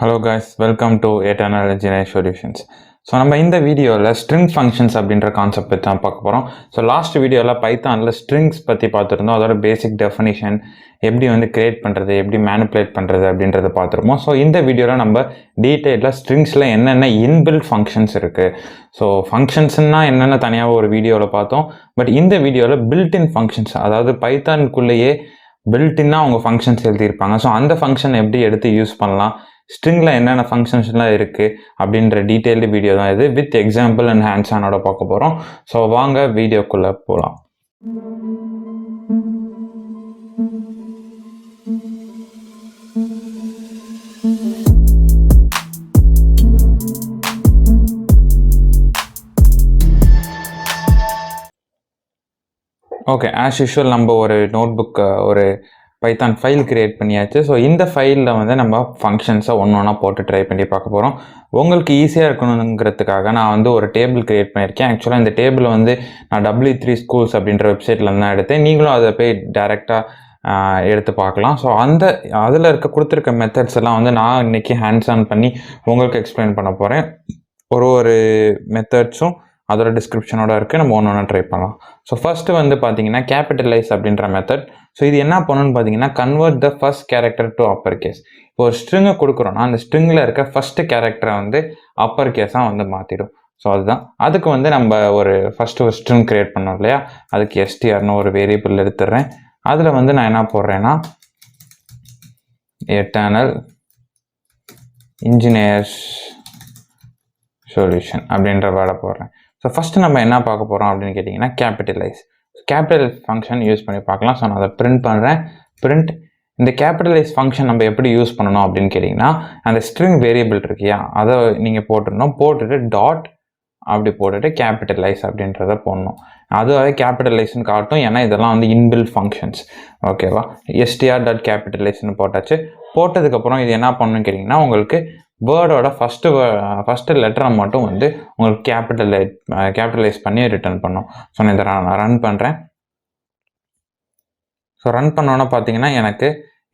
Hello guys, welcome to Eternal Engineering Solutions. So நம்ம இந்த வீடியோவில் ஸ்ட்ரிங் ஃபங்க்ஷன்ஸ் அப்படின்ற கான்செப்ட் பற்றி தான் பார்க்க போகிறோம். ஸோ லாஸ்ட் வீடியோவில் பைத்தானில் ஸ்ட்ரிங்ஸ் பற்றி பார்த்துருந்தோம். அதோட பேசிக் டெஃபினிஷன் எப்படி கிரியேட் பண்ணுறது, எப்படி மேனிப்புலேட் பண்ணுறது அப்படின்றத பார்த்துருப்போம். ஸோ இந்த வீடியோவில் நம்ம டீட்டெயிலாக ஸ்ட்ரிங்ஸில் என்னென்ன இன்பில்ட் ஃபங்க்ஷன்ஸ் இருக்குது, ஸோ ஃபங்க்ஷன்ஸ்னால் என்னென்ன தனியாக ஒரு வீடியோவில் பார்த்தோம். பட் இந்த வீடியோவில் பில்ட்இன் ஃபங்க்ஷன்ஸ், அதாவது பைத்தானுக்குள்ளேயே பில்ட்இன்னாக அவங்க ஃபங்க்ஷன்ஸ் எழுதியிருப்பாங்க. ஸோ அந்த ஃபங்க்ஷன் எப்படி எடுத்து யூஸ் பண்ணலாம், ஸ்ட்ரிங்கில் என்னென்ன ஃபங்க்ஷன்ஸ்லாம் இருக்குது அப்படின்ற டீட்டெயில்டு வீடியோ தான் இது. வித் எக்ஸாம்பிள் அண்ட் ஹேண்ட்ஸ் ஆனோட பார்க்க போகிறோம். ஸோ வாங்க வீடியோக்குள்ளே போகலாம். ஓகே, ஆஸ் யூஷுவல் நம்ம ஒரு நோட் புக், ஒரு பைத்தான் ஃபைல் கிரியேட் பண்ணியாச்சு. ஸோ இந்த ஃபைலில் நம்ம ஃபங்க்ஷன்ஸை ஒன்றா போட்டு ட்ரை பண்ணி பார்க்க போகிறோம். உங்களுக்கு ஈஸியாக இருக்கணுங்கிறதுக்காக நான் ஒரு டேபிள் கிரியேட் பண்ணியிருக்கேன். ஆக்சுவலாக இந்த டேபிள் நான் W3 Schools அப்படின்ற வெப்சைட்டில் தான் எடுத்தேன். நீங்களும் அதை போய் டைரெக்டாக எடுத்து பார்க்கலாம். ஸோ அதில் கொடுத்துருக்க மெத்தட்ஸ் எல்லாம் நான் இன்றைக்கி ஹேண்ட்ஸ் ஆன் பண்ணி உங்களுக்கு எக்ஸ்பிளைன் பண்ண போகிறேன். ஒரு மெத்தட்ஸும் அதோட டிஸ்கிரிப்ஷனோட இருக்குது. நம்ம ஒன்று ட்ரை பண்ணலாம். ஸோ ஃபஸ்ட்டு பார்த்தீங்கன்னா கேபிட்டலைஸ் அப்படின்ற மெத்தட். ஸோ இது என்ன பண்ணணும்னு பார்த்தீங்கன்னா convert the first character to upper case. இப்போ ஒரு ஸ்ட்ரிங்கை கொடுக்குறோன்னா அந்த ஸ்ட்ரிங்கில் இருக்க ஃபஸ்ட்டு கேரக்டரை அப்பர் கேஸாக மாற்றிடும். ஸோ அதுக்கு நம்ம ஃபஸ்ட்டு ஒரு ஸ்ட்ரிங் கிரியேட் பண்ணோம் இல்லையா, அதுக்கு STRனு ஒரு வேரியபிள் எடுத்துடுறேன். அதில் நான் என்ன போடுறேன்னா எட்டர்னல் இன்ஜினியர்ஸ் சொல்யூஷன் அப்படின்ற வேர்டை போடுறேன். ஸோ ஃபஸ்ட்டு நம்ம என்ன பார்க்க போகிறோம் அப்படின்னு கேட்டிங்கன்னா கேபிட்டலைஸ். கேபிட்டல் ஃபங்க்ஷன் யூஸ் பண்ணி பார்க்கலாம். ஸோ நான் அதை பிரிண்ட் பண்ணுறேன். பிரிண்ட் இந்த கேபிட்டலைஸ் ஃபங்க்ஷன் நம்ம எப்படி யூஸ் பண்ணணும் அப்படின்னு கேட்டிங்கன்னா, அந்த ஸ்ட்ரிங் வேரியபிள் இருக்கியா அதை நீங்கள் போட்டுடணும். போட்டுட்டு டாட் அப்படி போட்டுட்டு கேபிட்டலைஸ் அப்படின்றத போடணும். அதுவே கேபிட்டலைஸ்ன்னு காட்டும், ஏன்னா இதெல்லாம் இன்பில்ட் ஃபங்க்ஷன்ஸ். ஓகேவா, str.capitalizeன்னு போட்டாச்சு. போட்டதுக்கப்புறம் இது என்ன பண்ணணும்னு கேட்டிங்கன்னா, உங்களுக்கு வேர்டோட ஃபஸ்ட்டு லெட்டரை மட்டும் உங்களுக்கு கேபிட்டலைஸ் பண்ணி ரிட்டர்ன் பண்ணும். ஸோ நான் இதை ரன் பண்ணுறேன். ஸோ ரன் பண்ணோன்னா பார்த்தீங்கன்னா எனக்கு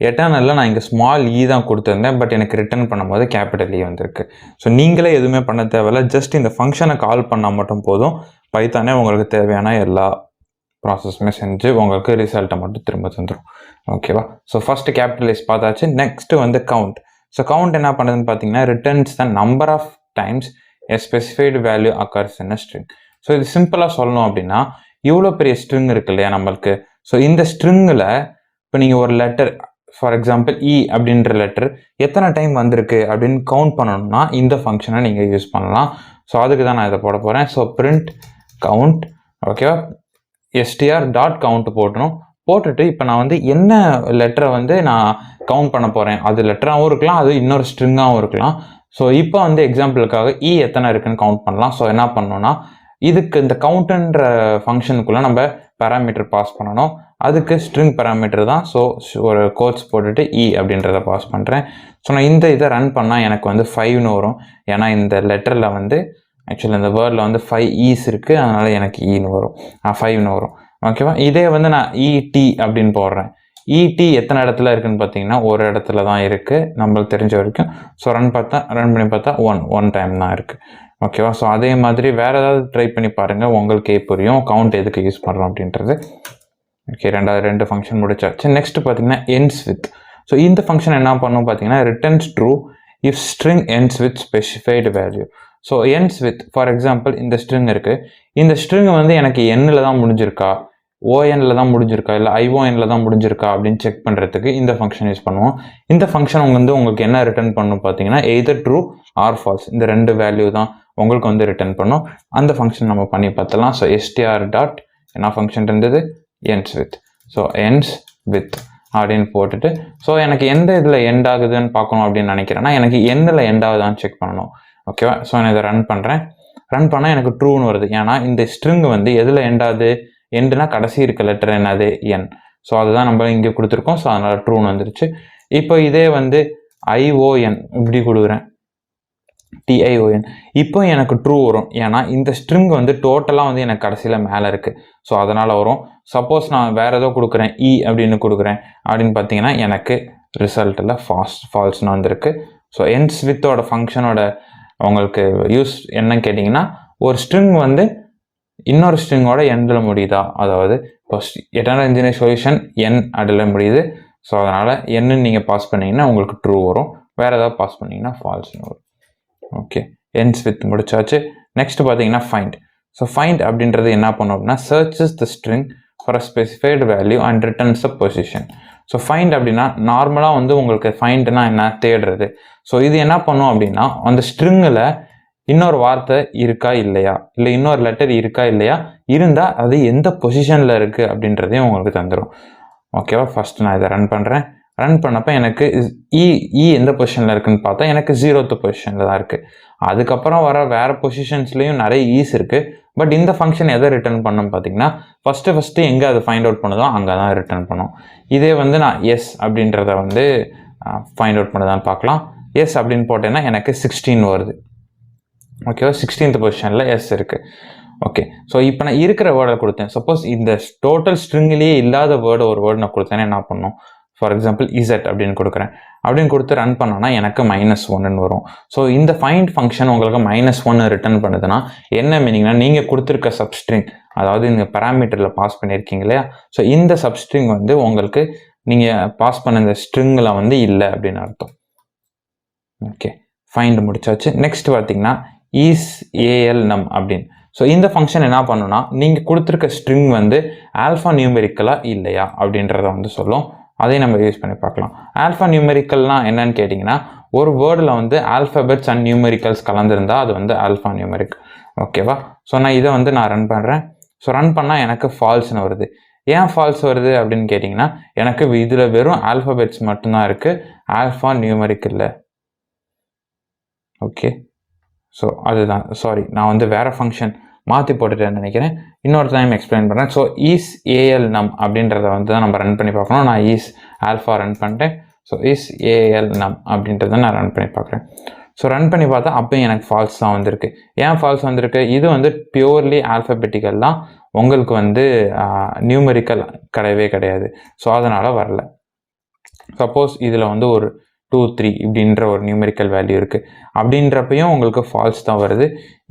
எட்டர்னலில் நான் இங்கே ஸ்மால் இ தான் கொடுத்துருந்தேன். பட் எனக்கு ரிட்டர்ன் பண்ணும்போது கேபிட்டல் இ வந்திருக்கு. ஸோ நீங்களே எதுவுமே பண்ண தேவையில்ல, ஜஸ்ட் இந்த ஃபங்க்ஷனை கால் பண்ணால் மட்டும் போதும். பைத்தானே உங்களுக்கு தேவையான எல்லா ப்ராசஸுமே செஞ்சு உங்களுக்கு ரிசல்ட்டை மட்டும் திரும்ப தந்துடும். ஓகேவா, ஸோ ஃபஸ்ட்டு கேபிட்டலைஸ் பார்த்தாச்சு. Next count. ஸோ கவுண்ட் என்ன பண்ணுறதுன்னு பார்த்தீங்கன்னா returns the number of times a specified value occurs in a string. So இது சிம்பிளாக சொல்லணும் அப்படின்னா, இவ்வளோ பெரிய ஸ்ட்ரிங் இருக்கு இல்லையா நம்மளுக்கு. ஸோ இந்த ஸ்ட்ரிங்கில் இப்போ நீங்கள் ஒரு லெட்டர், ஃபார் எக்ஸாம்பிள் இ அப்படின்ற லெட்டர் எத்தனை டைம் வந்திருக்கு அப்படின்னு கவுண்ட் பண்ணணும்னா இந்த ஃபங்க்ஷனை நீங்கள் யூஸ் பண்ணலாம். ஸோ அதுக்கு தான் நான் இதை போட போகிறேன். So print count. ஓகேவா, str.count போட்டணும். போட்டுட்டு இப்போ நான் என்ன லெட்டரை நான் கவுண்ட் பண்ண போகிறேன், அது லெட்டராகவும் இருக்கலாம், அது இன்னொரு ஸ்ட்ரிங்காகவும் இருக்கலாம். ஸோ இப்போ எக்ஸாம்பிளுக்காக இ எத்தனை இருக்குன்னு கவுண்ட் பண்ணலாம். ஸோ என்ன பண்ணணும்னா, இதுக்கு இந்த கவுண்ட்ன்ற ஃபங்க்ஷனுக்குள்ளே நம்ம பேராமீட்டர் பாஸ் பண்ணணும். அதுக்கு ஸ்ட்ரிங் பேராமீட்டர் தான். ஸோ ஒரு கோட்ஸ் போட்டுட்டு இ அப்படின்றத பாஸ் பண்ணுறேன். ஸோ நான் இதை ரன் பண்ணால் எனக்கு 5ன்னு வரும். ஏன்னா இந்த லெட்டரில் ஆக்சுவலி இந்த வேர்டில் 5 ஈஸ் இருக்குது, அதனால் எனக்கு ஈன்னு வரும், 5ன்னு வரும். ஓகேவா, இதே நான் ET அப்படின்னு போடுறேன். ET எத்தனை இடத்துல இருக்குன்னு பார்த்தீங்கன்னா ஒரு இடத்துல தான் இருக்குது நம்மளுக்கு தெரிஞ்ச வரைக்கும். ஸோ ரன் பண்ணி பார்த்தா ஒன் டைம் தான் இருக்குது. ஓகேவா, ஸோ அதே மாதிரி வேறு ஏதாவது ட்ரை பண்ணி பாருங்கள், உங்களுக்கே புரியும் கவுண்ட் எதுக்கு யூஸ் பண்ணுறோம் அப்படின்றது. ஓகே, ரெண்டு ஃபங்க்ஷன் முடிச்சாச்சு. நெக்ஸ்ட் பார்த்தீங்கன்னா ends with. ஸோ இந்த ஃபங்க்ஷன் என்ன பண்ணணும் பார்த்தீங்கன்னா returns true if string ends with specified value. So ends with, for example இந்த ஸ்ட்ரிங் இருக்குது. இந்த ஸ்ட்ரிங் எனக்கு Nல தான் முடிஞ்சிருக்கா, ONல தான் முடிஞ்சிருக்கா, இல்லை IONல தான் முடிஞ்சிருக்கா அப்படின்னு செக் பண்ணுறதுக்கு இந்த ஃபங்க்ஷன் யூஸ் பண்ணுவோம். இந்த ஃபங்க்ஷன் உங்களுக்கு என்ன ரிட்டர்ன் பண்ணும் பார்த்தீங்கன்னா எய்தர் ட்ரூ ஆர் ஃபால்ஸ், இந்த ரெண்டு வேல்யூ தான் உங்களுக்கு ரிட்டர்ன் பண்ணும். அந்த ஃபங்க்ஷன் நம்ம பண்ணி பார்த்தலாம். So str. என்ன ஃபங்க்ஷன் இருந்தது, ends with. So ends with அப்படின்னு போட்டுட்டு, ஸோ எனக்கு எந்த இதில் எண்ட் ஆகுதுன்னு பார்க்கணும் அப்படின்னு நினைக்கிறேன்னா எனக்கு எண்ணில் எண்ட் ஆகுதான்னு செக் பண்ணணும். ஓகேவா, ஸோ நான் இதை ரன் பண்ணுறேன். ரன் பண்ணால் எனக்கு ட்ரூன்னு வருது. ஏன்னா இந்த ஸ்ட்ரிங் எதில் எண்ட் ஆகுது, எண்டுனா கடைசி இருக்க லெட்டர் என்னது, என். ஸோ அதுதான் நம்ம இங்கே கொடுத்துருக்கோம். ஸோ அதனால் ட்ரூன்னு வந்துருச்சு. இப்போ இதே ION இப்படி கொடுக்குறேன், TION. இப்போ எனக்கு ட்ரூ வரும். ஏன்னா இந்த ஸ்ட்ரிங் டோட்டலாக எனக்கு கடைசியில் மேலே இருக்குது. ஸோ அதனால் வரும். சப்போஸ் நான் வேறு ஏதோ கொடுக்குறேன், இ அப்படின்னு கொடுக்குறேன் அப்படின்னு பார்த்தீங்கன்னா எனக்கு ரிசல்ட்டில் ஃபால்ஸ்னு வந்திருக்கு. ஸோ ends withோட ஃபங்க்ஷனோட உங்களுக்கு யூஸ் என்னன்னு கேட்டிங்கன்னா ஒரு ஸ்ட்ரிங் வந்து இன்னொரு ஸ்ட்ரிங்கோட எண்டில் முடியுதா, அதாவது இப்போ எட்டர்னல் இன்ஜினியர் சொல்யூஷன் n அதில் முடியுது. ஸோ அதனால் என்னன்னு நீங்கள் பாஸ் பண்ணிங்கன்னா உங்களுக்கு ட்ரூ வரும், வேறு ஏதாவது பாஸ் பண்ணிங்கன்னா ஃபால்ஸ்னு வரும். ஓகே, ends with முடிச்சாச்சு. நெக்ஸ்ட் பார்த்தீங்கன்னா ஃபைண்ட். ஸோ ஃபைண்ட் அப்படின்றது என்ன பண்ணும் அப்படின்னா searches the string for a specified value and returns a position. So find அப்படின்னா நார்மலாக வந்து உங்களுக்கு ஃபைண்ட்னா என்ன, தேடுறது. ஸோ இது என்ன பண்ணும் அப்படின்னா அந்த ஸ்ட்ரிங்கில் இன்னொரு வார்த்தை இருக்கா இல்லையா, இல்லை இன்னொரு லெட்டர் இருக்கா இல்லையா, இருந்தால் அது எந்த பொசிஷனில் இருக்குது அப்படின்றதையும் உங்களுக்கு தந்துடும். ஓகேவா, ஃபர்ஸ்ட் நான் இதை ரன் பண்ணுறேன். ரன் பண்ணப்போ எனக்கு இ எந்த பொசிஷனில் இருக்குன்னு பார்த்தா எனக்கு 0th பொசிஷனில் தான் இருக்குது. அதுக்கப்புறம் வர வேறு பொசிஷன்ஸ்லேயும் நிறைய ஈஸ் இருக்குது. பட் இந்த ஃபங்க்ஷன் எதை ரிட்டர்ன் பண்ணணும் பார்த்தீங்கன்னா ஃபஸ்ட்டு எங்கே அது ஃபைண்ட் அவுட் பண்ணுதோ அங்கே தான் ரிட்டர்ன் பண்ணும். இதே வந்து நான் எஸ் அப்படின்றத வந்து ஃபைண்ட் அவுட் பண்ணுதான்னு பார்க்கலாம். எஸ் அப்படின்னு போட்டேன்னா எனக்கு 16 வருது. ஓகேவா, 16th பொசிஷனில் எஸ் இருக்குது. ஓகே, ஸோ இப்போ நான் இருக்கிற வேர்டை கொடுத்தேன். சப்போஸ் இந்த டோட்டல் ஸ்ட்ரிங்கிலேயே இல்லாத வேர்டு ஒரு வேர்டு நான் கொடுத்தேன்னா என்ன பண்ணும், ஃபார் எக்ஸாம்பிள் இசட் அப்படின்னு கொடுக்குறேன். அப்படின்னு கொடுத்து ரன் பண்ணோன்னா எனக்கு -1 வரும். ஸோ இந்த ஃபைண்ட் ஃபங்க்ஷன் உங்களுக்கு -1 ரிட்டர்ன் பண்ணுதுன்னா என்ன மீனிங்னா நீங்கள் கொடுத்துருக்க சப்ஸ்ட்ரிங், அதாவது இந்த பேராமீட்டரில் பாஸ் பண்ணியிருக்கீங்க இல்லையா, ஸோ இந்த சப்ஸ்ட்ரிங் வந்து உங்களுக்கு நீங்கள் பாஸ் பண்ண இந்த ஸ்ட்ரிங்கில் வந்து இல்லை அப்படின்னு அர்த்தம். ஓகே, ஃபைண்ட் முடிச்சாச்சு. நெக்ஸ்ட் பார்த்தீங்கன்னா ஈஸ் ALNum அப்படின்னு. ஸோ இந்த ஃபங்க்ஷன் என்ன பண்ணுன்னா நீங்கள் கொடுத்துருக்க ஸ்ட்ரிங் வந்து ஆல்ஃபா நியூமெரிக்கலாக இல்லையா அப்படின்றத வந்து சொல்லும். அதையும் நம்ம யூஸ் பண்ணி பார்க்கலாம். ஆல்ஃபா நியூமெரிக்கல்னால் என்னன்னு கேட்டிங்கன்னா ஒரு வேர்டில் வந்து ஆல்ஃபபெட்ஸ் அண்ட் நியூமெரிக்கல்ஸ் கலந்துருந்தால் அது வந்து ஆல்ஃபா நியூமெரிக். ஓகேவா, ஸோ நான் இதை வந்து நான் ரன் பண்ணுறேன். ஸோ ரன் பண்ணால் எனக்கு ஃபால்ஸ்னு வருது. ஏன் ஃபால்ஸ் வருது அப்படின்னு கேட்டிங்கன்னா எனக்கு இதில் வெறும் ஆல்ஃபபெட்ஸ் மட்டும்தான் இருக்குது, ஆல்ஃபா நியூமெரிக் இல்லை. ஓகே, ஸோ அதுதான், சாரி நான் வந்து வேறு ஃபங்க்ஷன் மாற்றி போட்டுட்டேன்னு நினைக்கிறேன். இன்னொரு டைம் எக்ஸ்பிளைன் பண்ணுறேன். ஸோ ஈஸ் ALNum அப்படின்றத வந்து தான் நம்ம ரன் பண்ணி பார்க்கணும். நான் ஈஸ் ஆல்ஃபா ரன் பண்ணிட்டேன். ஸோ ஈஸ் ALNum அப்படின்றத நான் ரன் பண்ணி பார்க்குறேன். ஸோ ரன் பண்ணி பார்த்தா அப்போயும் எனக்கு ஃபால்ஸ் தான் வந்திருக்கு. ஏன் ஃபால்ஸ் வந்திருக்கு, இது வந்து பியூர்லி ஆல்ஃபபெட்டிக்கல் தான், உங்களுக்கு வந்து நியூமெரிக்கல் கிடையவே கிடையாது. ஸோ அதனால் வரல. சப்போஸ் இதில் வந்து ஒரு 2, 3 இப்படின்ற ஒரு நியூமெரிக்கல் வேல்யூ இருக்குது அப்படின்றப்பையும் உங்களுக்கு ஃபால்ஸ் தான் வருது.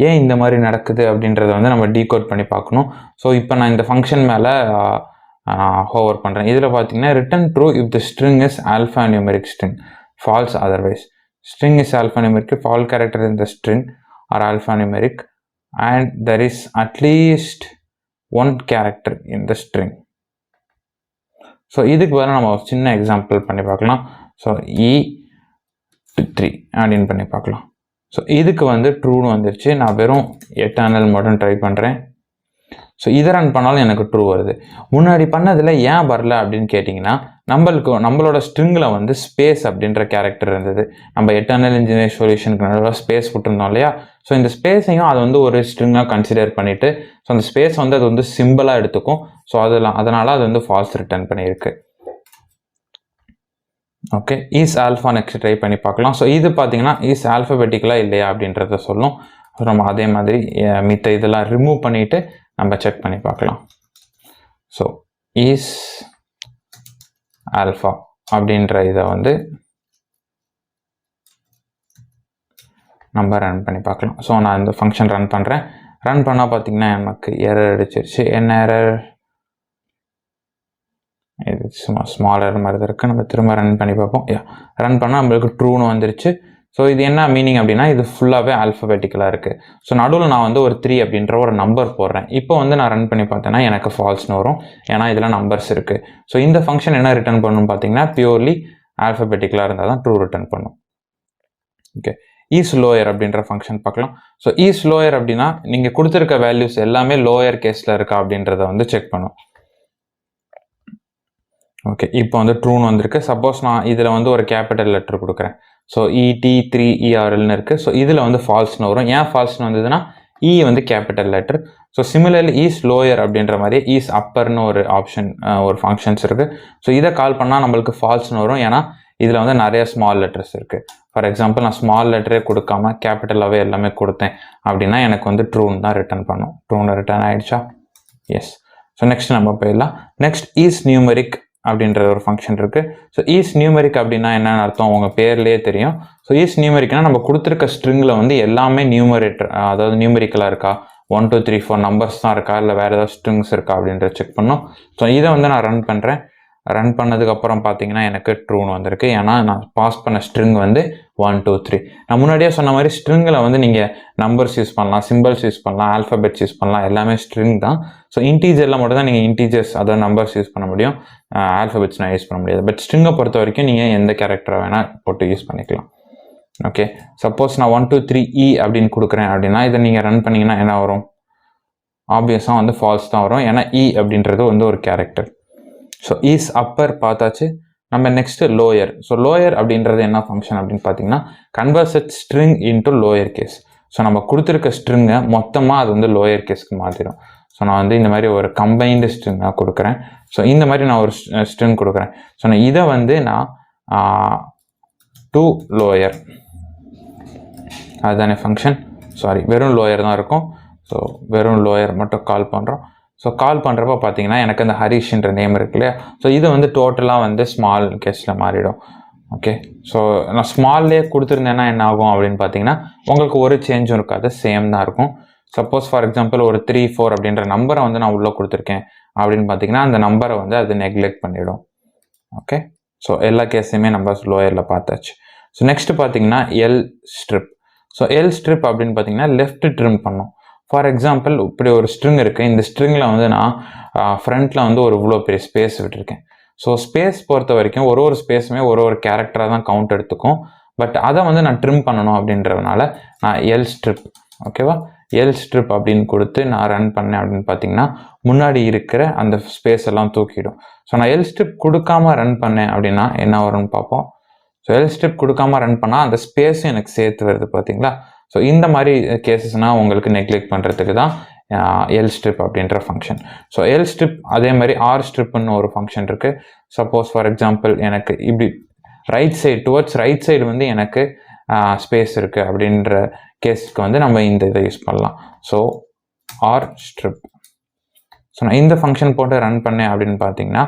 ஏன் இந்த மாதிரி நடக்குது அப்படின்றத வந்து நம்ம டீகோட் பண்ணி பார்க்கணும். ஸோ இப்போ நான் இந்த ஃபங்க்ஷன் மேலே ஹோவர் பண்ணுறேன். இதில் பார்த்தீங்கன்னா return true if the string is alphanumeric string, false otherwise. String is alphanumeric, if all characters in the string are alphanumeric and there is at least one character in the string. So இதுக்கு பதிலாக நம்ம ஒரு சின்ன example பண்ணி பார்க்கலாம். So E3 அப்படின்னு பண்ணி பார்க்கலாம். ஸோ இதுக்கு வந்து ட்ரூன்னு வந்துருச்சு. நான் வெறும் எட்டர்னல் மட்டும் ட்ரை பண்ணுறேன். ஸோ இதை ரன் பண்ணாலும் எனக்கு ட்ரூ வருது. முன்னாடி பண்ணதில் ஏன் வரல அப்படின்னு கேட்டிங்கன்னா நம்மளோட ஸ்ட்ரிங்கில் வந்து ஸ்பேஸ் அப்படின்ற கேரக்டர் இருந்தது. நம்ம எட்டர்னல் இன்ஜினியர் சொல்யூஷனுக்கு நல்லா ஸ்பேஸ் விட்டுருந்தோம் இல்லையா. ஸோ இந்த ஸ்பேஸையும் அது வந்து ஒரு ஸ்ட்ரிங்காக கன்சிடர் பண்ணிவிட்டு ஸோ அந்த ஸ்பேஸ் வந்து அது வந்து சிம்பிளாக எடுத்துக்கும். ஸோ அதனால் அது வந்து ஃபால்ஸ் ரிட்டர்ன் பண்ணியிருக்கு. Okay, is alpha next try பண்ணி பார்க்கலாம். ஸோ இது பார்த்தீங்கன்னா ஈஸ் ஆல்ஃபபெட்டிக்கலாக இல்லையா அப்படின்றத சொல்லும். நம்ம அதே மாதிரி மித்த இதெல்லாம் ரிமூவ் பண்ணிவிட்டு நம்ம செக் பண்ணி பார்க்கலாம். ஸோ ஈஸ் ஆல்ஃபா அப்படின்ற இதை வந்து நம்ம ரன் பண்ணி பார்க்கலாம். ஸோ நான் இந்த ஃபங்க்ஷன் ரன் பண்ணுறேன். ரன் பண்ணால் பார்த்தீங்கன்னா எனக்கு எரர் அடிச்சிருச்சு. என்ன எரர், இது சும்மா ஸ்மால் எரர் மாதிரி இருக்குது. நம்ம திரும்ப ரன் பண்ணி பார்ப்போம். ரன் பண்ணால் நம்மளுக்கு ட்ரூன்னு வந்துருச்சு. ஸோ இது என்ன மீனிங் அப்படின்னா இது ஃபுல்லாகவே ஆல்ஃபபெட்டிக்கலாக இருக்குது. ஸோ நடுவில் நான் வந்து ஒரு 3 அப்படின்ற ஒரு நம்பர் போடுறேன். இப்போ வந்து நான் ரன் பண்ணி பார்த்தேன்னா எனக்கு ஃபால்ஸ்னு வரும், ஏன்னா இதில் நம்பர்ஸ் இருக்குது. ஸோ இந்த ஃபங்க்ஷன் என்ன ரிட்டர்ன் பண்ணணும் பார்த்தீங்கன்னா பியூர்லி ஆல்ஃபபெட்டிக்கலாக இருந்தால் தான் ட்ரூ ரிட்டர்ன் பண்ணும். ஓகே, ஈஸ் லோயர் அப்படின்ற ஃபங்க்ஷன் பார்க்கலாம். ஸோ ஈஸ் லோயர் அப்படின்னா நீங்கள் கொடுத்துருக்க வேல்யூஸ் எல்லாமே லோயர் கேஸில் இருக்கா அப்படின்றத வந்து செக் பண்ணும். ஓகே, இப்போ வந்து ட்ரூன்னு வந்திருக்கு. சப்போஸ் நான் இதில் வந்து ஒரு கேபிட்டல் லெட்டர் கொடுக்குறேன். ஸோ ET3ERLன்னு இருக்குது. ஸோ இதில் வந்து ஃபால்ஸ்னு வரும். ஏன் ஃபால்ஸ்னு வந்ததுன்னா இ வந்து capital letter. So similarly is lower அப்படின்ற மாதிரி ஈஸ் அப்பர்னு ஒரு ஆப்ஷன் ஒரு ஃபங்க்ஷன்ஸ் இருக்குது. ஸோ இதை கால் பண்ணால் நம்மளுக்கு ஃபால்ஸ்னு வரும், ஏன்னா இதில் வந்து நிறைய ஸ்மால் லெட்டர்ஸ் இருக்குது. ஃபார் எக்ஸாம்பிள் நான் ஸ்மால் லெட்டரே கொடுக்காம கேபிட்டலாகவே எல்லாமே கொடுத்தேன் அப்படின்னா எனக்கு வந்து ட்ரூன்னு தான் ரிட்டர்ன் பண்ணும். ட்ரூன்னு ரிட்டர்ன் ஆகிடுச்சா? எஸ். ஸோ நெக்ஸ்ட் நம்ம போயிடலாம். நெக்ஸ்ட் ஈஸ் நியூமெரிக் அப்படின்ற ஒரு ஃபங்க்ஷன் இருக்குது. ஸோ ஈஸ் நியூமெரிக் அப்படின்னா என்னென்னு அர்த்தம் உங்கள் பேர்லேயே தெரியும். ஸோ ஈஸ் நியூமெரிக்னா நம்ம கொடுத்துருக்க ஸ்ட்ரிங்கில் வந்து எல்லாமே நியூமரேட்டர், அதாவது நியூமெரிக்கலாக இருக்கா, 1 2 3 4 நம்பர்ஸ் தான் இருக்கா, இல்லை வேறு ஏதாவது ஸ்ட்ரிங்ஸ் இருக்கா அப்படின்றத செக் பண்ணோம். ஸோ இதை வந்து நான் ரன் பண்ணுறேன். ரன் பண்ணதுக்கப்புறம் பார்த்தீங்கன்னா எனக்கு ட்ரூன்னு வந்திருக்கு. ஏன்னா நான் பாஸ் பண்ண ஸ்ட்ரிங் வந்து 1 2 3. நான் முன்னாடியே சொன்ன மாதிரி ஸ்ட்ரிங்கில் வந்து நீங்கள் நம்பர்ஸ் யூஸ் பண்ணலாம், சிம்பிள்ஸ் யூஸ் பண்ணலாம், ஆல்ஃபபெட்ஸ் யூஸ் பண்ணலாம், எல்லாமே ஸ்ட்ரிங் தான். ஸோ இன்டீஜரில் மட்டும் தான் நீங்கள் இன்டீஜர்ஸ் அதாவது நம்பர்ஸ் யூஸ் பண்ண முடியும், ஆல்ஃபபெட்ஸ் நான் யூஸ் பண்ண முடியாது. பட் ஸ்ட்ரிங்கை பொறுத்த வரைக்கும் நீங்கள் எந்த கேரக்டரை வேணால் போட்டு யூஸ் பண்ணிக்கலாம். ஓகே, சப்போஸ் நான் 1 2 3 E அப்படின்னு கொடுக்குறேன் அப்படின்னா இதை நீங்கள் ரன் பண்ணிங்கன்னா என்ன வரும்? ஆப்வியஸாக வந்து ஃபால்ஸ் தான் வரும். ஏன்னா E அப்படின்றது வந்து ஒரு கேரக்டர். ஸோ ஈஸ் அப்பர் பார்த்தாச்சு. நம்ம நெக்ஸ்ட்டு லோயர். ஸோ லோயர் அப்படின்றது என்ன ஃபங்க்ஷன் அப்படின்னு பார்த்தீங்கன்னா convert string into lower case. So நம்ம கொடுத்துருக்க ஸ்ட்ரிங்கை மொத்தமாக அது வந்து லோயர் கேஸ்க்கு மாற்றிடும். ஸோ நான் வந்து இந்த மாதிரி ஒரு கம்பைன்டு ஸ்ட்ரிங்காக கொடுக்குறேன். ஸோ இந்த மாதிரி நான் ஒரு ஸ்ட்ரிங் கொடுக்குறேன். ஸோ நான் இதை வந்து நான் டு லோயர் அதுதானே ஃபங்க்ஷன், சாரி வெறும் லோயர் தான் இருக்கும். ஸோ வெறும் லோயர் மட்டும் கால் பண்ணுறோம். ஸோ கால் பண்ணுறப்ப பார்த்தீங்கன்னா எனக்கு அந்த ஹரிஷ்ன்ற நேம் இருக்கு இல்லையா, ஸோ இது வந்து டோட்டலாக வந்து ஸ்மால் கேஸில் மாறிடும். ஓகே, ஸோ நான் ஸ்மால்லேயே கொடுத்துருந்தேன்னா என்ன ஆகும் அப்படின்னு பார்த்தீங்கன்னா உங்களுக்கு ஒரு சேஞ்சும் இருக்காது, சேம் தான் இருக்கும். சப்போஸ் ஃபார் எக்ஸாம்பிள் ஒரு 3 4 அப்படின்ற நம்பரை வந்து நான் உள்ளே கொடுத்துருக்கேன் அப்படின்னு பார்த்தீங்கன்னா அந்த நம்பரை வந்து அது நெக்லெக்ட் பண்ணிவிடும். ஓகே, ஸோ எல்லா கேஸையுமே நம்ம லோயரில் பார்த்தாச்சு. ஸோ நெக்ஸ்ட்டு பார்த்தீங்கன்னா L strip. So L strip அப்படின்னு பார்த்தீங்கன்னா லெஃப்ட் ட்ரிம் பண்ணும். ஃபார் எக்ஸாம்பிள் இப்படி ஒரு ஸ்ட்ரிங் இருக்குது, இந்த ஸ்ட்ரிங்கில் வந்து நான் ஃப்ரண்ட்டில் வந்து ஒரு இவ்வளோ பெரிய ஸ்பேஸ் விட்டுருக்கேன். ஸோ ஸ்பேஸ் பொறுத்த வரைக்கும் ஒரு ஸ்பேஸுமே ஒரு கேரக்டராக தான் கவுண்ட் எடுத்துக்கும். பட் அதை வந்து நான் ட்ரிம் பண்ணணும் அப்படின்றதுனால நான் எல் ஸ்ட்ரிப், ஓகேவா, எல் ஸ்ட்ரிப் அப்படின்னு கொடுத்து நான் ரன் பண்ணேன் அப்படின்னு பார்த்தீங்கன்னா முன்னாடி இருக்கிற அந்த ஸ்பேஸ் எல்லாம் தூக்கிடும். ஸோ நான் எல் ஸ்ட்ரிப் கொடுக்காம ரன் பண்ணேன் அப்படின்னா என்ன வரும்னு பார்ப்போம். ஸோ எல் ஸ்ட்ரிப் கொடுக்காம ரன் பண்ணால் அந்த ஸ்பேஸும் எனக்கு சேர்த்து வருது பார்த்தீங்களா. ஸோ இந்த மாதிரி கேசஸ்னால் உங்களுக்கு நெக்லெக்ட் பண்ணுறதுக்கு தான் எல் ஸ்ட்ரிப் அப்படின்ற ஃபங்க்ஷன். ஸோ எல் ஸ்ட்ரிப் அதே மாதிரி ஆர் ஸ்ட்ரிப்னு ஒரு ஃபங்க்ஷன் இருக்குது. சப்போஸ் ஃபார் எக்ஸாம்பிள் எனக்கு இப்படி right side towards right side வந்து எனக்கு ஸ்பேஸ் இருக்குது அப்படின்ற கேஸுக்கு வந்து நம்ம இந்த இதை யூஸ் பண்ணலாம். So R strip. ஸோ நான் இந்த ஃபங்க்ஷன் போட்டு ரன் பண்ணேன் அப்படின்னு பார்த்தீங்கன்னா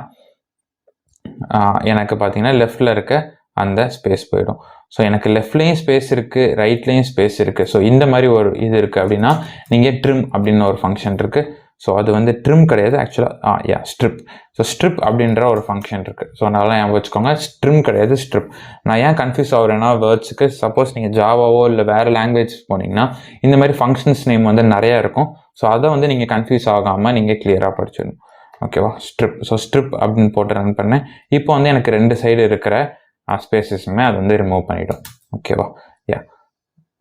எனக்கு பார்த்தீங்கன்னா லெஃப்டில் இருக்க அந்த ஸ்பேஸ் போயிடும். ஸோ எனக்கு லெஃப்ட்லேயும் ஸ்பேஸ் இருக்குது, ரைட்லேயும் ஸ்பேஸ் இருக்குது. ஸோ இந்த மாதிரி ஒரு இது இருக்குது அப்படின்னா நீங்கள் ட்ரிம் அப்படின்னு ஒரு ஃபங்க்ஷன் இருக்குது. ஸோ அது வந்து ட்ரிம் கிடையாது ஆக்சுவலாக, ஸ்ட்ரிப். ஸோ ஸ்ட்ரிப் அப்படின்ற ஒரு ஃபங்க்ஷன் இருக்குது. ஸோ நல்லா ஞாபகம் வச்சுக்கோங்க, ட்ரிம் கிடையாது ஸ்ட்ரிப். நான் ஏன் கன்ஃபியூஸ் ஆகுறேன்னா வேர்ட்ஸுக்கு சப்போஸ் நீங்கள் ஜாவாவோ இல்லை வேறு லாங்குவேஜ் போனீங்கன்னா இந்த மாதிரி ஃபங்க்ஷன்ஸ் நேம் வந்து நிறையா இருக்கும். ஸோ அதை வந்து நீங்கள் கன்ஃபியூஸ் ஆகாமல் நீங்கள் கிளியராக படிச்சிடணும். ஓகேவா, ஸ்ட்ரிப். ஸோ ஸ்ட்ரிப் அப்படின்னு போட்டு ரன் பண்ணேன். இப்போ வந்து எனக்கு 2 சைடு இருக்கிற ஸ்பேசஸுமே அது வந்து ரிமூவ் பண்ணிடும். ஓகேவா,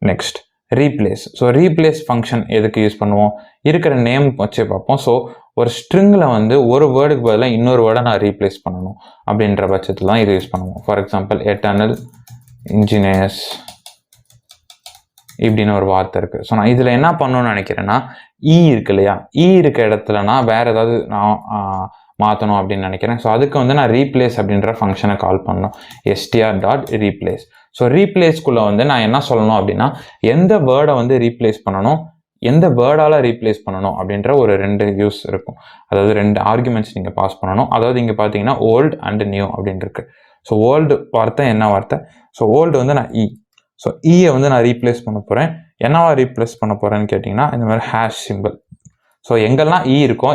next replace. So replace function எதுக்கு யூஸ் பண்ணுவோம், இருக்கிற நேம் வச்சு பார்ப்போம். ஸோ ஒரு ஸ்ட்ரிங்கில் வந்து ஒரு வேர்டுக்கு பதிலாக இன்னொரு வேர்டை நான் ரீப்ளேஸ் பண்ணணும் அப்படின்ற பட்சத்தில் தான் இது யூஸ் பண்ணுவோம். ஃபார் எக்ஸாம்பிள் எட்டர்னல் இன்ஜினியர்ஸ் இப்படின்னு ஒரு வார்த்தை இருக்குது. ஸோ நான் இதில் என்ன பண்ணணும்னு நினைக்கிறேன்னா இருக்கு இல்லையா, இருக்க இடத்துல நான் வேறு ஏதாவது நான் மாற்றணும் அப்படின்னு நினைக்கிறேன். ஸோ அதுக்கு வந்து நான் ரீப்ளேஸ் அப்படின்ற ஃபங்க்ஷனை கால் பண்ணணும், str.replace. ஸோ ரீப்ளேஸ்க்குள்ளே வந்து நான் என்ன சொல்லணும் அப்படின்னா எந்த வேர்டை வந்து ரீப்ளேஸ் பண்ணணும், எந்த வேர்டால் ரீப்ளேஸ் பண்ணணும் அப்படின்ற ஒரு 2 யூஸ் இருக்கும். அதாவது 2 ஆர்குமெண்ட்ஸ் நீங்கள் பாஸ் பண்ணணும். அதாவது இங்கே பார்த்தீங்கன்னா ஓல்டு அண்ட் நியூ அப்படின்னு இருக்கு. ஸோ ஓல்டு வார்த்தை என்ன வார்த்தை, ஸோ ஓல்டு வந்து நான் ஸோ ஈயை வந்து நான் ரீப்ளேஸ் பண்ண போகிறேன். என்னவா ரீப்ளேஸ் பண்ண போகிறேன்னு கேட்டிங்கன்னா இந்த மாதிரி ஹேஷ் சிம்பிள். ஸோ எங்கெல்லாம் இருக்கோ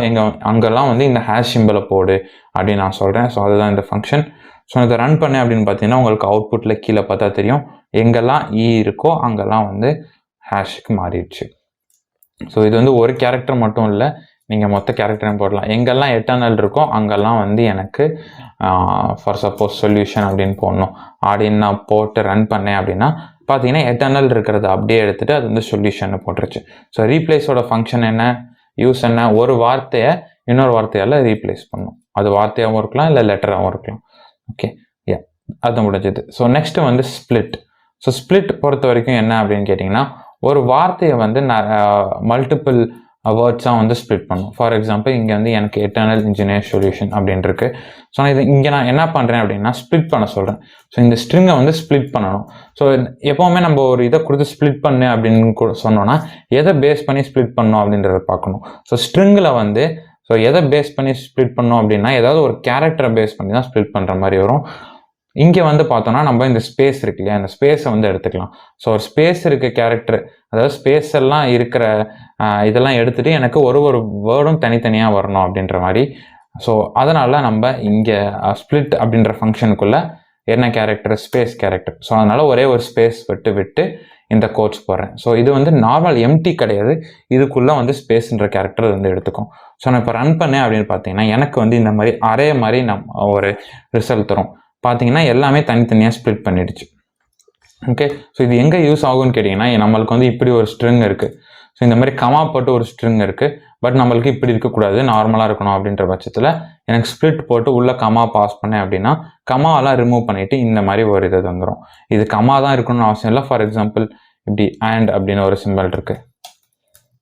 அங்கெல்லாம் வந்து இந்த ஹேஷ் சிம்பிளை போடு அப்படின்னு நான் சொல்கிறேன். ஸோ அதுதான் இந்த ஃபங்க்ஷன். ஸோ இதை ரன் பண்ணேன் அப்படின்னு பார்த்தீங்கன்னா உங்களுக்கு அவுட்புட்டில் கீழே பார்த்தா தெரியும், எங்கெல்லாம் இருக்கோ அங்கெல்லாம் வந்து ஹேஷுக்கு மாறிடுச்சு. ஸோ இது வந்து ஒரு கேரக்டர் மட்டும் இல்லை, நீங்கள் மொத்த கேரக்டரையும் போடலாம். எங்கெல்லாம் எட்டர்னல் இருக்கோ அங்கெல்லாம் வந்து எனக்கு ஃபார் சப்போஸ் சொல்யூஷன் அப்படின்னு போடணும் அப்படின்னு நான் போட்டு ரன் பண்ணேன் அப்படின்னா பார்த்தீங்கன்னா எட்டர்னல் இருக்கிறத அப்படியே எடுத்துகிட்டு அது வந்து சொல்யூஷன் போட்டுருச்சு. ஸோ ரீப்ளேஸோட ஃபங்க்ஷன் என்ன, யூஸ் என்ன, ஒரு வார்த்தையை இன்னொரு வார்த்தையால் ரீப்ளேஸ் பண்ணும். அது வார்த்தையாகவும் இருக்கலாம் இல்லை லெட்டராகவும் இருக்கலாம். ஓகே, அது முடிஞ்சது. ஸோ நெக்ஸ்ட்டு வந்து ஸ்ப்ளிட். ஸோ ஸ்ப்ளிட் பொறுத்த வரைக்கும் என்ன அப்படின்னு கேட்டிங்கன்னா ஒரு வார்த்தையை வந்து மல்டிபிள் வேர்ட்ஸாக வந்து ஸ்ப்ளிட் பண்ணும். ஃபார் எக்ஸாம்பிள் இங்கே வந்து எனக்கு எட்டர்னல் இன்ஜினியர் சொல்யூஷன் அப்படின்னு இருக்கு. ஸோ இங்கே நான் என்ன பண்ணுறேன் அப்படின்னா ஸ்ப்ளிட் பண்ண சொல்கிறேன். ஸோ இந்த ஸ்ட்ரிங்கை வந்து ஸ்ப்ளிட் பண்ணணும். ஸோ எப்போவுமே நம்ம ஒரு இதை கொடுத்து ஸ்ப்ளிட் பண்ணு அப்படின்னு சொன்னோன்னா எதை பேஸ் பண்ணி ஸ்ப்ளிட் பண்ணணும் அப்படின்றத பார்க்கணும். ஸோ ஸ்ட்ரிங்கில் வந்து ஸோ எதை பேஸ் பண்ணி ஸ்ப்ளிட் பண்ணோம் அப்படின்னா ஏதாவது ஒரு கேரக்டரை பேஸ் பண்ணி தான் ஸ்ப்ளிட் பண்ணுற மாதிரி வரும். இங்கே வந்து பார்த்தோம்னா நம்ம இந்த ஸ்பேஸ் இருக்கு இல்லையா, இந்த ஸ்பேஸை வந்து எடுத்துக்கலாம். ஸோ ஒரு ஸ்பேஸ் இருக்க கேரக்டர், அதாவது ஸ்பேஸ் எல்லாம் இருக்கிற இதெல்லாம் எடுத்துகிட்டு எனக்கு ஒரு வேர்டும் தனித்தனியாக வரணும் அப்படின்ற மாதிரி. ஸோ அதனால் நம்ம இங்கே ஸ்ப்ளிட் அப்படின்ற ஃபங்க்ஷனுக்குள்ளே என்ன கேரக்டர், ஸ்பேஸ் கேரக்டர். ஸோ அதனால் ஒரே ஒரு ஸ்பேஸ் விட்டு இந்த கோட்ஸ் போடுறேன். ஸோ இது வந்து நார்மல் எம்டி கிடையாது, இதுக்குள்ளே வந்து ஸ்பேஸ்ன்ற கேரக்டர் வந்து எடுத்துக்கும். ஸோ நான் இப்போ ரன் பண்ணேன் அப்படின்னு பார்த்தீங்கன்னா எனக்கு வந்து இந்த மாதிரி அரே மாதிரி ஒரு ரிசல்ட் தரும். பார்த்தீங்கன்னா எல்லாமே தனித்தனியாக ஸ்ப்ளிட் பண்ணிடுச்சு. ஓகே, ஸோ இது எங்கே யூஸ் ஆகும்னு கேட்டிங்கன்னா நம்மளுக்கு வந்து இப்படி ஒரு ஸ்ட்ரிங் இருக்குது. ஸோ இந்த மாதிரி கமா போட்டு ஒரு ஸ்ட்ரிங் இருக்குது, பட் நம்மளுக்கு இப்படி இருக்கக்கூடாது, நார்மலாக இருக்கணும் அப்படின்ற பட்சத்தில் எனக்கு ஸ்ப்ளிட் போட்டு உள்ள கமா பாஸ் பண்ணேன் அப்படின்னா கமாவெல்லாம் ரிமூவ் பண்ணிவிட்டு இந்த மாதிரி ஒரு இது வந்துடும். இது கமா தான் இருக்கணும்னு அவசியம் இல்லை. ஃபார் எக்ஸாம்பிள் இப்படி அண்ட் அப்படின்னு ஒரு சிம்பிள் இருக்குது.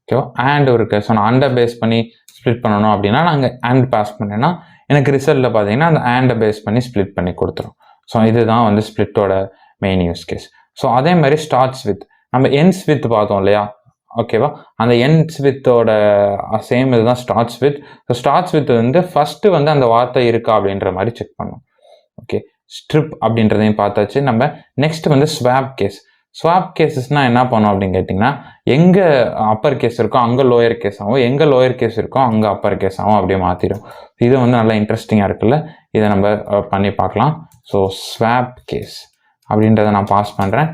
ஓகேவா, அண்ட் இருக்குது. ஸோ நான் அண்டை பேஸ் பண்ணி ஸ்ப்ளிட் பண்ணணும் அப்படின்னா நாங்கள் அண்ட் பாஸ் பண்ணேன்னா எனக்கு ரிசல்ட்டில் பார்த்தீங்கன்னா அந்த அண்டை பேஸ் பண்ணி ஸ்ப்ளிட் பண்ணி கொடுத்துரும். ஸோ இதுதான் வந்து ஸ்ப்ளிட்டோட மெயின் யூஸ் கேஸ். ஸோ அதே மாதிரி ஸ்டார்ட்ஸ் வித், நம்ம எண்ட்ஸ் வித் பார்த்தோம் இல்லையா, ஓகேவா, அந்த எண்ட்ஸ் வித்தோட சேம் இதுதான் starts with. So starts with வந்து ஃபஸ்ட்டு வந்து அந்த வார்த்தை இருக்கா அப்படின்ற மாதிரி செக் பண்ணும். ஓகே, ஸ்ட்ரிப் அப்படின்றதையும் பார்த்தாச்சு. நம்ம நெக்ஸ்ட் வந்து ஸ்வாப் கேஸ். ஸ்வாப் கேஸஸ்னால் என்ன பண்ணோம் அப்படின்னு கேட்டிங்கன்னா எங்கே அப்பர் கேஸ் இருக்கோ அங்கே லோயர் கேஸ் ஆகும், எங்கே லோயர் கேஸ் இருக்கோ அங்கே அப்பர் கேஸ் ஆகும், அப்படியே மாற்றிடும். இது வந்து நல்லா இன்ட்ரெஸ்டிங்காக இருக்குல்ல, இதை நம்ம பண்ணி பார்க்கலாம். ஸோ ஸ்வாப் கேஸ் அப்படின்றத நான் பாஸ் பண்ணுறேன்,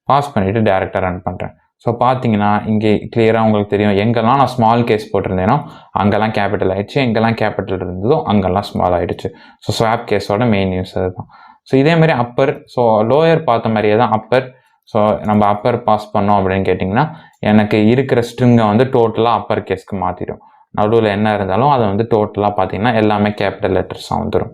பாஸ் பண்ணிவிட்டு டேரெக்டாக ரன் பண்ணுறேன். ஸோ பார்த்தீங்கன்னா இங்கே கிளியராக உங்களுக்கு தெரியும், எங்கெல்லாம் நான் ஸ்மால் கேஸ் போட்டிருந்தேனோ அங்கெல்லாம் கேபிட்டல் ஆகிடுச்சு, எங்கெல்லாம் கேபிட்டல் இருந்ததோ அங்கெல்லாம் ஸ்மால் ஆகிடுச்சு. ஸோ ஸ்வாப் கேஸோட மெயின் யூஸ் அதுதான். ஸோ இதே மாதிரி அப்பர், ஸோ லோயர் பார்த்த மாதிரியே தான் அப்பர். ஸோ நம்ம அப்பர் பாஸ் பண்ணோம் அப்படின்னு கேட்டிங்கன்னா எனக்கு இருக்கிற ஸ்ட்ரிங்கை வந்து டோட்டலாக அப்பர் கேஸ்க்கு மாற்றிடும். நடுவில் என்ன இருந்தாலும் அதை வந்து டோட்டலாக பார்த்தீங்கன்னா எல்லாமே கேபிட்டல் லெட்டர்ஸாக வந்துடும்.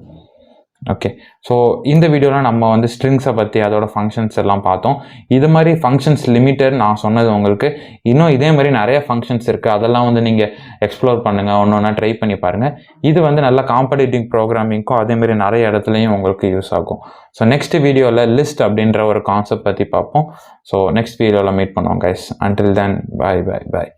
ஓகே, ஸோ இந்த வீடியோவில் நம்ம வந்து ஸ்ட்ரிங்ஸை பற்றி அதோட ஃபங்க்ஷன்ஸ் எல்லாம் பார்த்தோம். இது மாதிரி ஃபங்க்ஷன்ஸ் லிமிட்டட் நான் சொன்னது உங்களுக்கு. இன்னும் இதே மாதிரி நிறைய ஃபங்க்ஷன்ஸ் இருக்குது, அதெல்லாம் வந்து நீங்கள் எக்ஸ்ப்ளோர் பண்ணுங்கள், ஒன்று ஒன்றா ட்ரை பண்ணி பாருங்கள். இது வந்து நல்ல காம்படிட்டிவ் ப்ரோக்ராமிங்க்கும் அதேமாதிரி நிறைய இடத்துலையும் உங்களுக்கு யூஸ் ஆகும். ஸோ நெக்ஸ்ட் வீடியோவில் லிஸ்ட் அப்படின்ற ஒரு கான்செப்ட் பற்றி பார்ப்போம். ஸோ நெக்ஸ்ட் வீடியோவில் மீட் பண்ணுவோம் கைஸ். அன்டில் தென், பாய் பாய் பாய்.